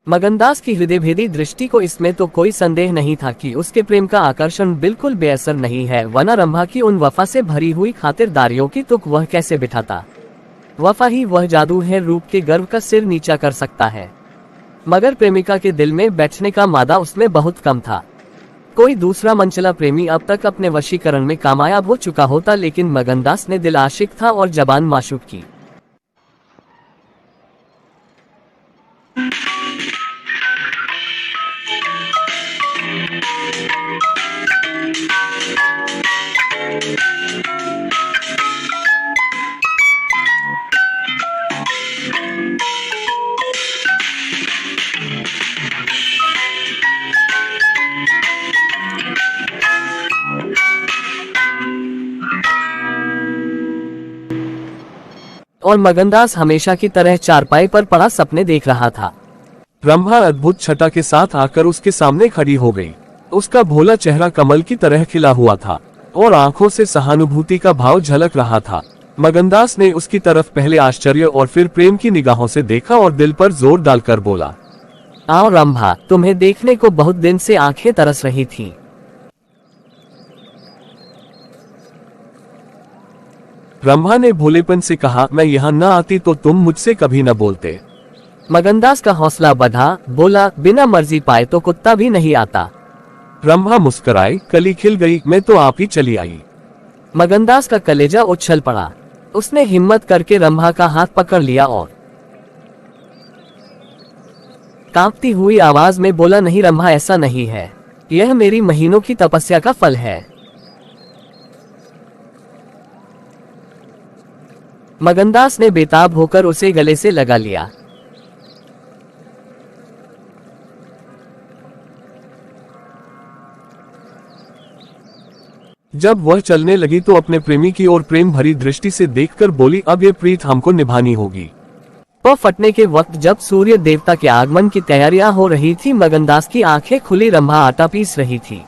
मगनदास की हृदयभेदी दृष्टि को इसमें तो कोई संदेह नहीं था कि उसके प्रेम का आकर्षण बिल्कुल बेअसर नहीं है, वरना रंभा की उन वफा से भरी हुई खातिरदारियों की तुक वह कैसे बिठाता। वफा ही वह जादू है, रूप के गर्व का सिर नीचा कर सकता है, मगर प्रेमिका के दिल में बैठने का मादा उसमें बहुत कम था। कोई दूसरा मनचला प्रेमी अब तक अपने वशीकरण में कामयाब हो चुका होता, लेकिन मगनदास ने दिल आशिक था और जबान माशूक की। और मगनदास हमेशा की तरह चारपाई पर पड़ा सपने देख रहा था। रंभा अद्भुत छटा के साथ आकर उसके सामने खड़ी हो गई। उसका भोला चेहरा कमल की तरह खिला हुआ था और आंखों से सहानुभूति का भाव झलक रहा था। मगनदास ने उसकी तरफ पहले आश्चर्य और फिर प्रेम की निगाहों से देखा और दिल पर जोर डालकर बोला, आओ रंभा, तुम्हें देखने को बहुत दिन से आंखें तरस रही थीं। रंभा ने भोलेपन से कहा, मैं यहाँ न आती तो तुम मुझसे कभी न बोलते। मगनदास का हौसला बढ़ा, बोला, बिना मर्जी पाए तो कुत्ता भी नहीं आता। रंभा मुस्कुराई, कली खिल गई, मैं तो आप ही चली आई। मगनदास का कलेजा उछल पड़ा। उसने हिम्मत करके रंभा का हाथ पकड़ लिया और कांपती हुई आवाज में बोला, नहीं रंभा, ऐसा नहीं है, यह मेरी महीनों की तपस्या का फल है। मगनदास ने बेताब होकर उसे गले से लगा लिया। जब वह चलने लगी तो अपने प्रेमी की ओर प्रेम भरी दृष्टि से देखकर बोली, अब ये प्रीत हमको निभानी होगी। पौ फटने के वक्त जब सूर्य देवता के आगमन की तैयारियां हो रही थी, मगनदास की आंखें खुली रंभा आटा पीस रही थी।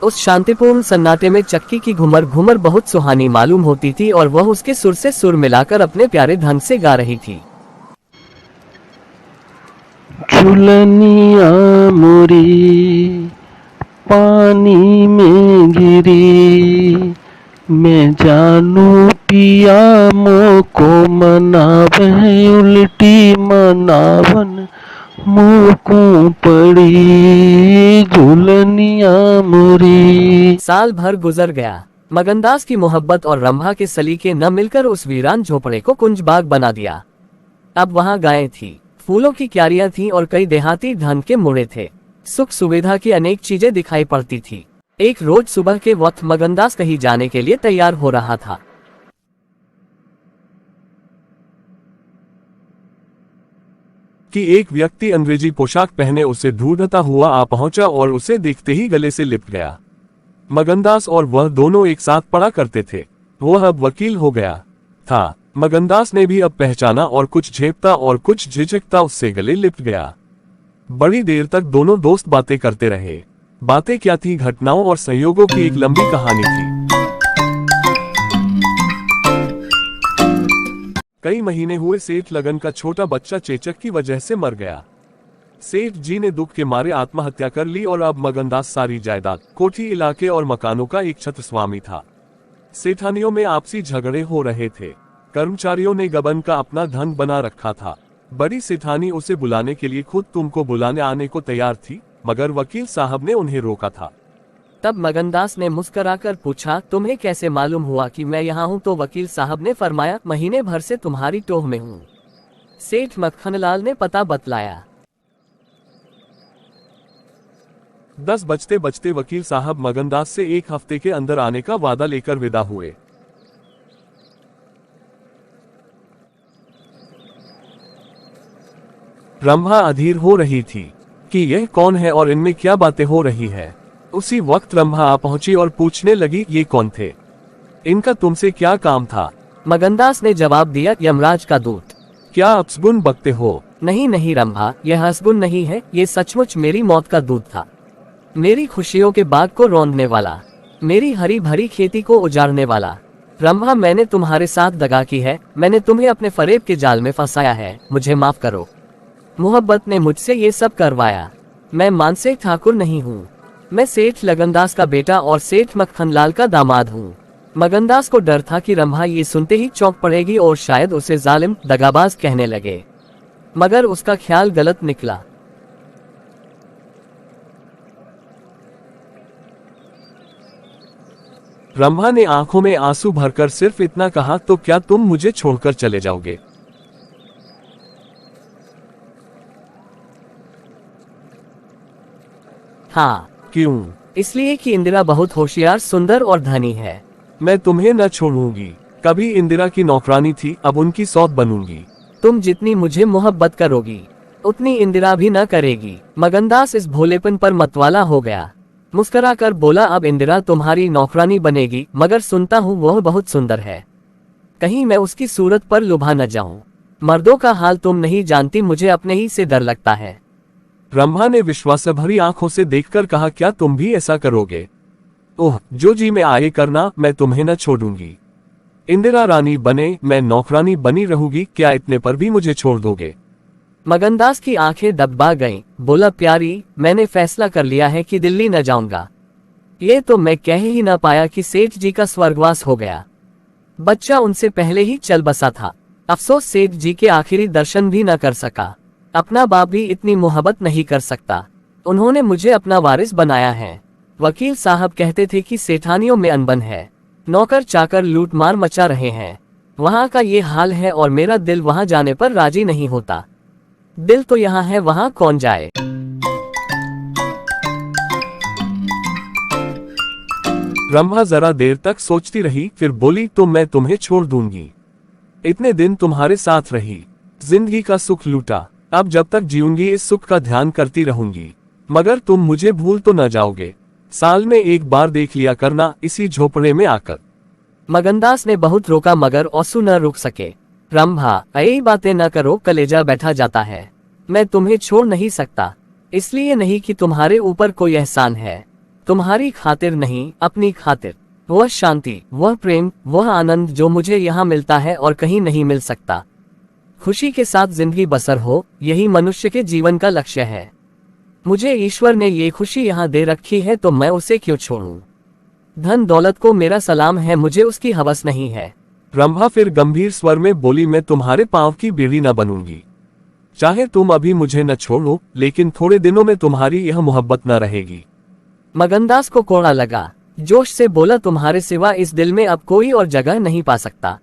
उस शांतिपूर्ण सन्नाटे में चक्की की घुमर घुमर बहुत सुहानी मालूम होती थी और वह उसके सुर से सुर मिलाकर अपने प्यारे ढंग से गा रही थी। झुलनिया मोरी पानी में गिरी, मैं जानू पिया मोको मनावे, उल्टी मनावन मोको पड़ी झुलनिया मोरी। साल भर गुजर गया। मगनदास की मोहब्बत और रंभा के सलीके न मिलकर उस वीरान झोपड़े को कुंज बाग बना दिया। अब वहाँ गायें थी, फूलों की क्यारियां थीं और कई देहाती धन के मुड़े थे। सुख सुविधा की अनेक चीजें दिखाई पड़ती थी। एक रोज सुबह के वक्त मगनदास कहीं जाने के लिए तैयार हो रहा था कि एक व्यक्ति अंग्रेजी पोशाक पहने उसे ढूंढता हुआ आ पहुंचा और उसे देखते ही गले से लिपट गया। मगनदास और वह दोनों एक साथ पढ़ा करते थे। वह अब वकील हो गया था। मगनदास ने भी अब पहचाना और कुछ झेपता और कुछ झिझकता उससे गले लिपट गया। बड़ी देर तक दोनों दोस्त बातें करते रहे। बातें क्या थी, घटनाओं और संयोगों की एक लंबी कहानी थी। कई महीने हुए सेठ लगन का छोटा बच्चा चेचक की वजह से मर गया। सेठ जी ने दुख के मारे आत्महत्या कर ली और अब मगनदास सारी जायदाद, कोठी, इलाके और मकानों का एक छत्र स्वामी था। सेठानियों में आपसी झगड़े हो रहे थे। कर्मचारियों ने गबन का अपना धन बना रखा था। बड़ी सेठानी उसे बुलाने के लिए खुद तुमको बुलाने आने को तैयार थी, मगर वकील साहब ने उन्हें रोका था। तब मगनदास ने मुस्कुराकर पूछा, तुम्हें कैसे मालूम हुआ कि मैं यहाँ हूँ? तो वकील साहब ने फरमाया, महीने भर से तुम्हारी टोह में हूँ। सेठ मक्खनलाल ने पता बतलाया। 10 बजते बजते वकील साहब मगनदास से 1 हफ्ते के अंदर आने का वादा लेकर विदा हुए। रंभा अधीर हो रही थी कि यह कौन है और इनमें क्या बातें हो रही है। उसी वक्त रंभा आ पहुंची और पूछने लगी, ये कौन थे? इनका तुमसे क्या काम था? मगनदास ने जवाब दिया, यमराज का दूत। क्या अपसगुन बकते हो? नहीं नहीं रंभा, यह असगुन नहीं है, ये सचमुच मेरी मौत का दूत था। मेरी खुशियों के बाग को रौंदने वाला, मेरी हरी भरी खेती को उजाड़ने वाला। रंभा, मैंने तुम्हारे साथ दगा की है, मैंने तुम्हें अपने फरेब के जाल में फंसाया है, मुझे माफ करो। मोहब्बत ने मुझसे ये सब करवाया। मैं मानसिक ठाकुर नहीं हूँ। मैं सेठ लगनदास का बेटा और सेठ मक्खनलाल का दामाद हूँ। मगनदास को डर था कि रंभा ये सुनते ही चौंक पड़ेगी और शायद उसे जालिम दगाबाज कहने लगे, मगर उसका ख्याल गलत निकला। रंभा ने आंखों में आंसू भरकर सिर्फ इतना कहा, तो क्या तुम मुझे छोड़कर चले जाओगे? हाँ, क्यों? इसलिए कि इंदिरा बहुत होशियार, सुंदर और धनी है। मैं तुम्हें न छोड़ूंगी। कभी इंदिरा की नौकरानी थी, अब उनकी सौत बनूंगी। तुम जितनी मुझे मोहब्बत करोगी उतनी इंदिरा भी न करेगी। मगनदास इस भोलेपन पर मतवाला हो गया। मुस्कुराकर बोला, अब इंदिरा तुम्हारी नौकरानी बनेगी, मगर सुनता हूँ वह बहुत सुंदर है। कहीं मैं उसकी सूरत पर लुभा न जाऊं। मर्दों का हाल तुम नहीं जानती, मुझे अपने ही से डर लगता है। रंभा ने विश्वास भरी आंखों से देखकर कहा, क्या तुम भी ऐसा करोगे? ओह, जो जी में आए करना, मैं तुम्हें न छोड़ूंगी। इंदिरा रानी बने, मैं नौकरानी बनी रहूंगी, क्या इतने पर भी मुझे छोड़ दोगे? मगनदास की आंखें दबा गईं। बोला, प्यारी, मैंने फैसला कर लिया है कि दिल्ली न जाऊंगा। ये तो मैं कह ही न पाया कि सेठ जी का स्वर्गवास हो गया। बच्चा उनसे पहले ही चल बसा था। अफसोस सेठ जी के आखिरी दर्शन भी न कर सका। अपना बाप भी इतनी मोहब्बत नहीं कर सकता। उन्होंने मुझे अपना वारिस बनाया है। वकील साहब कहते थे कि सेठानियों में अनबन है, नौकर चाकर लूटमार मचा रहे हैं। वहाँ का ये हाल है और मेरा दिल वहाँ जाने पर राजी नहीं होता। दिल तो यहाँ है, वहाँ कौन जाए। रंभा जरा देर तक सोचती रही, फिर बोली, तो मैं तुम्हें छोड़ दूंगी। इतने दिन तुम्हारे साथ रही, जिंदगी का सुख लूटा, अब जब तक जीऊंगी इस सुख का ध्यान करती रहूंगी। मगर तुम मुझे भूल तो न जाओगे। साल में एक बार देख लिया करना, इसी झोपड़े में आकर। मगनदास ने बहुत रोका, मगर ओसू न रुक सके। रंभा, ऐसी बातें न करो, कलेजा बैठा जाता है। मैं तुम्हें छोड़ नहीं सकता। इसलिए नहीं कि तुम्हारे ऊपर कोई एहसान है, तुम्हारी खातिर नहीं, अपनी खातिर। वह शांति, वह प्रेम, वह आनंद जो मुझे यहाँ मिलता है और कहीं नहीं मिल सकता। खुशी के साथ जिंदगी बसर हो, यही मनुष्य के जीवन का लक्ष्य है। मुझे ईश्वर ने ये खुशी यहाँ दे रखी है, तो मैं उसे क्यों छोड़ूं? धन दौलत को मेरा सलाम है, मुझे उसकी हवस नहीं है। रंभा फिर गंभीर स्वर में बोली, मैं तुम्हारे पांव की बेड़ी न बनूंगी। चाहे तुम अभी मुझे न छोड़ो, लेकिन थोड़े दिनों में तुम्हारी यह मोहब्बत न रहेगी। मगनदास को कोड़ा लगा। जोश से बोला, तुम्हारे सिवा इस दिल में अब कोई और जगह नहीं पा सकता।